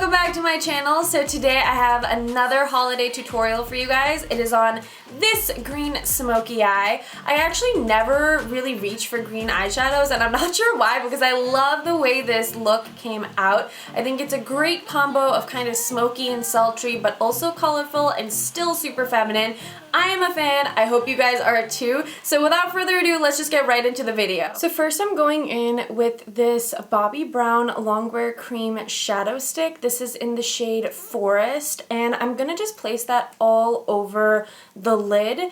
welcome back to my channel. So today I have another holiday tutorial for you guys. It is on this green smoky eye. I actually never really reach for green eyeshadows, and I'm not sure why, because I love the way this look came out. I think it's a great combo of kind of smoky and sultry, but also colorful and still super feminine. I am a fan. I hope you guys are too. So without further ado, let's just get right into the video. So first I'm going in with this Bobbi Brown Longwear Cream Shadow Stick. This is in the shade Forest, and I'm gonna just place that all over the lid.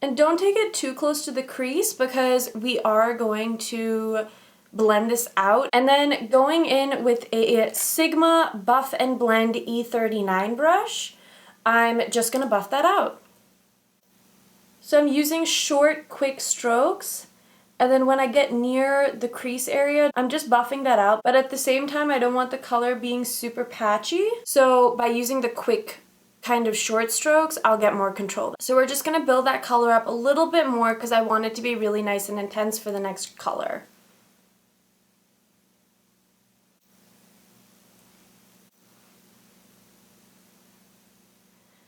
And don't take it too close to the crease because we are going to blend this out. And then going in with a Sigma Buff and Blend E39 brush, I'm just gonna buff that out. So I'm using short, quick strokes, and then when I get near the crease area, I'm just buffing that out, but at the same time, I don't want the color being super patchy. So by using the quick kind of short strokes, I'll get more control. So we're just gonna build that color up a little bit more because I want it to be really nice and intense for the next color.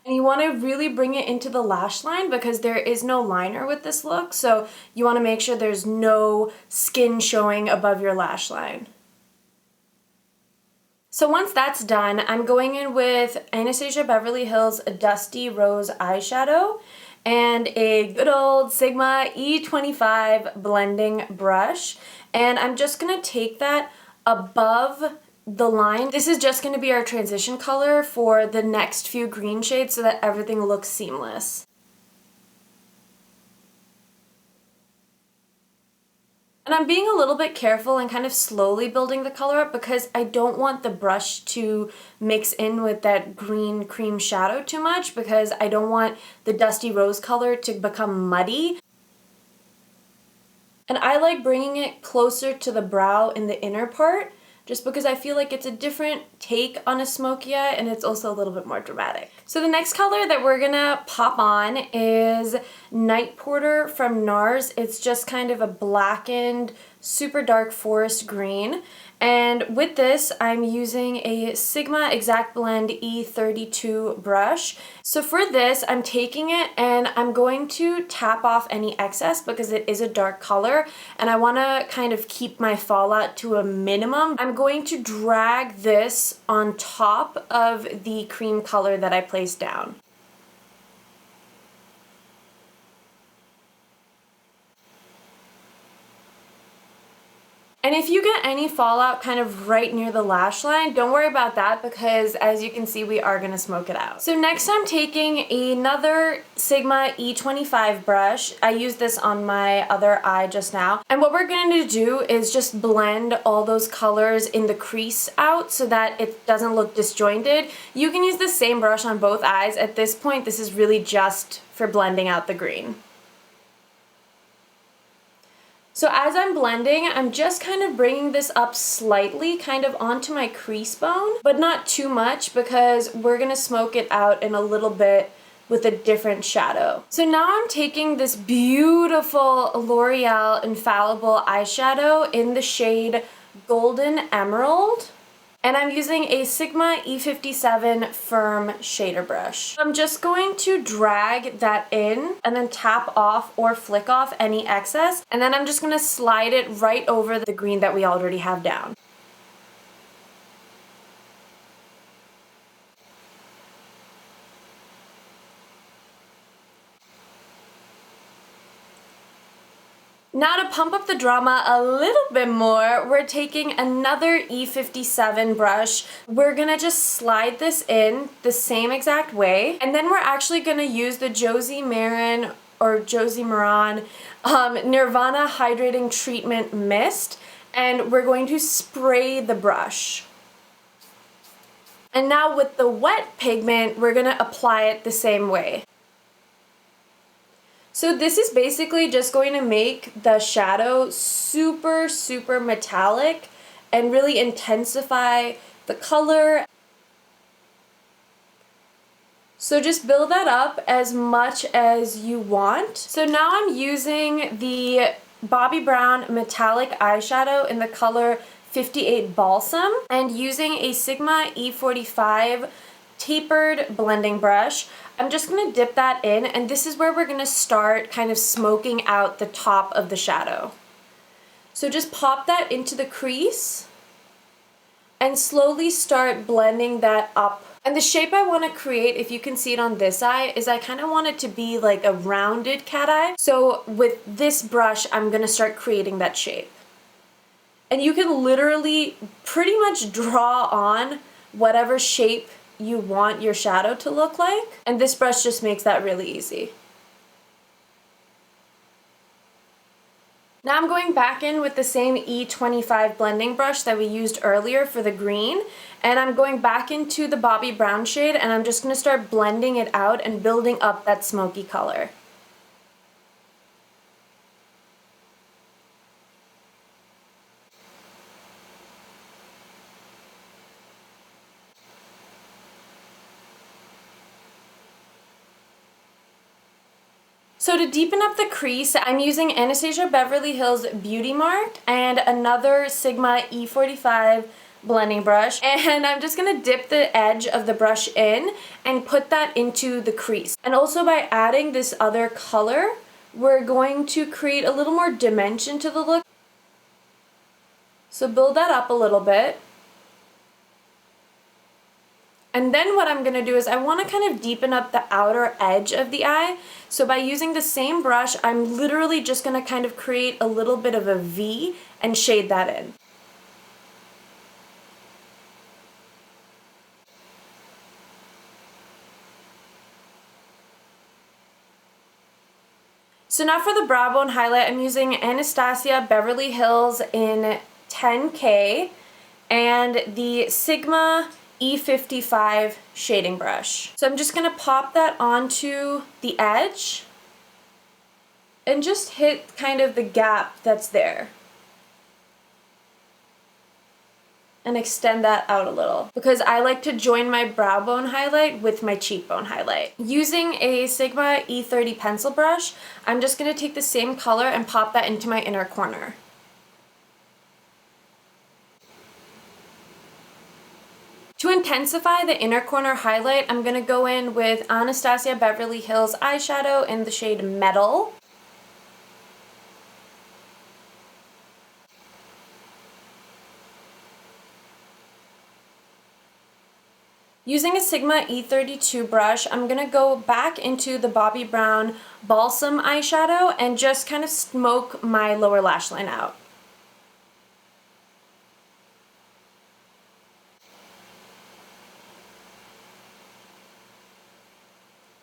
And you want to really bring it into the lash line because there is no liner with this look, so you want to make sure there's no skin showing above your lash line. So once that's done, I'm going in with Anastasia Beverly Hills Dusty Rose Eyeshadow and a good old Sigma E25 blending brush, and I'm just going to take that above the line. This is just going to be our transition color for the next few green shades so that everything looks seamless. And I'm being a little bit careful and kind of slowly building the color up because I don't want the brush to mix in with that green cream shadow too much because I don't want the dusty rose color to become muddy. And I like bringing it closer to the brow in the inner part, just because I feel like it's a different take on a smoky eye and it's also a little bit more dramatic. So the next color that we're gonna pop on is Night Porter from Nars. It's just kind of a blackened, super dark forest green. And with this, I'm using a Sigma Exact Blend E32 brush. So for this, I'm taking it and I'm going to tap off any excess because it is a dark color and I want to kind of keep my fallout to a minimum. I'm going to drag this on top of the cream color that I placed down. And if you get any fallout kind of right near the lash line, don't worry about that because as you can see, we are gonna smoke it out. So next I'm taking another Sigma E25 brush. I used this on my other eye just now. And what we're going to do is just blend all those colors in the crease out so that it doesn't look disjointed. You can use the same brush on both eyes. At this point, this is really just for blending out the green. So as I'm blending, I'm just kind of bringing this up slightly, kind of onto my crease bone, but not too much because we're gonna smoke it out in a little bit with a different shadow. So now I'm taking this beautiful L'Oreal Infallible eyeshadow in the shade Golden Emerald. And I'm using a Sigma E57 Firm shader brush. I'm just going to drag that in and then tap off or flick off any excess. And then I'm just gonna slide it right over the green that we already have down. Now to pump up the drama a little bit more, we're taking another E57 brush. We're gonna just slide this in the same exact way. And then we're actually gonna use the Josie Maran or Josie Maran Nirvana Hydrating Treatment Mist. And we're going to spray the brush. And now with the wet pigment, we're gonna apply it the same way. So this is basically just going to make the shadow super, super metallic and really intensify the color. So just build that up as much as you want. So now I'm using the Bobbi Brown Metallic Eyeshadow in the color 58 Balsam, and using a Sigma E45 tapered blending brush, I'm just going to dip that in, and this is where we're going to start kind of smoking out the top of the shadow. So just pop that into the crease and slowly start blending that up. And the shape I want to create, if you can see it on this eye, is I kind of want it to be like a rounded cat eye. So with this brush, I'm going to start creating that shape. And you can literally pretty much draw on whatever shape you want your shadow to look like. And this brush just makes that really easy. Now I'm going back in with the same E25 blending brush that we used earlier for the green, and I'm going back into the Bobbi Brown shade, and I'm just going to start blending it out and building up that smoky color. So to deepen up the crease, I'm using Anastasia Beverly Hills Beauty Mark and another Sigma E45 blending brush, and I'm just going to dip the edge of the brush in and put that into the crease. And also by adding this other color, we're going to create a little more dimension to the look. So build that up a little bit. And then what I'm going to do is I want to kind of deepen up the outer edge of the eye. So by using the same brush, I'm literally just going to kind of create a little bit of a V and shade that in. So now for the brow bone highlight, I'm using Anastasia Beverly Hills in 10K and the Sigma E55 shading brush. So I'm just going to pop that onto the edge and just hit kind of the gap that's there. And extend that out a little because I like to join my brow bone highlight with my cheekbone highlight. Using a Sigma E30 pencil brush, I'm just going to take the same color and pop that into my inner corner. To intensify the inner corner highlight, I'm going to go in with Anastasia Beverly Hills eyeshadow in the shade Metal. Using a Sigma E32 brush, I'm going to go back into the Bobbi Brown Balsam eyeshadow and just kind of smoke my lower lash line out.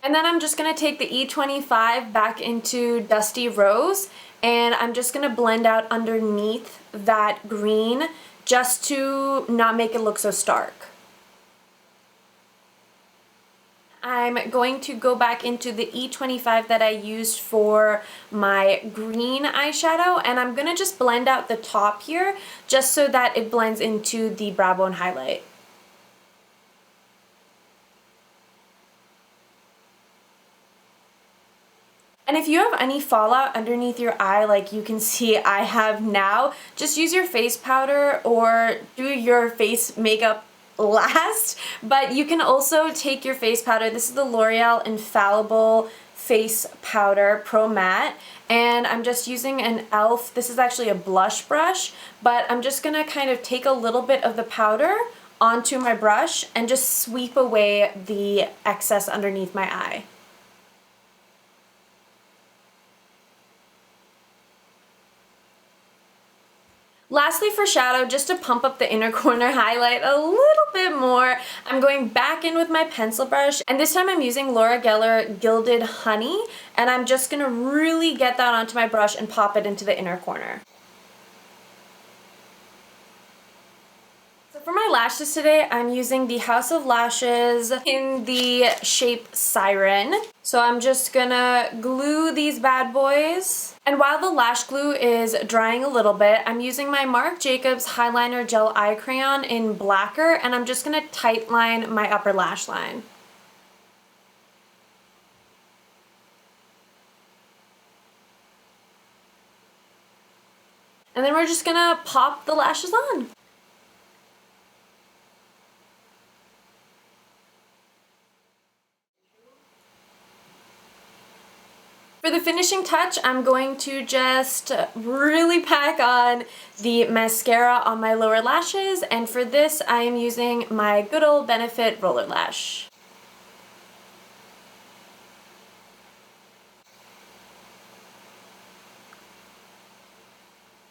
And then I'm just going to take the E25 back into Dusty Rose, and I'm just going to blend out underneath that green just to not make it look so stark. I'm going to go back into the E25 that I used for my green eyeshadow, and I'm going to just blend out the top here just so that it blends into the brow bone highlight. And if you have any fallout underneath your eye like you can see I have now, just use your face powder or do your face makeup last. But you can also take your face powder. This is the L'Oreal Infallible Face Powder Pro Matte. And I'm just using an e.l.f. This is actually a blush brush, but I'm just going to kind of take a little bit of the powder onto my brush and just sweep away the excess underneath my eye. Lastly for shadow, just to pump up the inner corner highlight a little bit more, I'm going back in with my pencil brush, and this time I'm using Laura Geller Gilded Honey, and I'm just going to really get that onto my brush and pop it into the inner corner. So for my lashes today, I'm using the House of Lashes in the shape Siren. So I'm just gonna glue these bad boys. And while the lash glue is drying a little bit, I'm using my Marc Jacobs Highliner Gel Eye Crayon in Blacquer, and I'm just gonna tight line my upper lash line. And then we're just gonna pop the lashes on. For the finishing touch, I'm going to just really pack on the mascara on my lower lashes, and for this I am using my good old Benefit Rollerlash.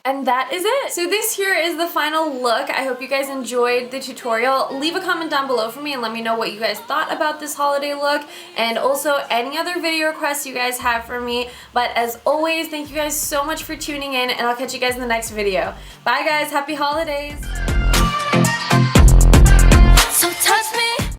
And that is it. So this here is the final look. I hope you guys enjoyed the tutorial. Leave a comment down below for me and let me know what you guys thought about this holiday look, and also any other video requests you guys have for me. But as always, thank you guys so much for tuning in, and I'll catch you guys in the next video. Bye guys, happy holidays!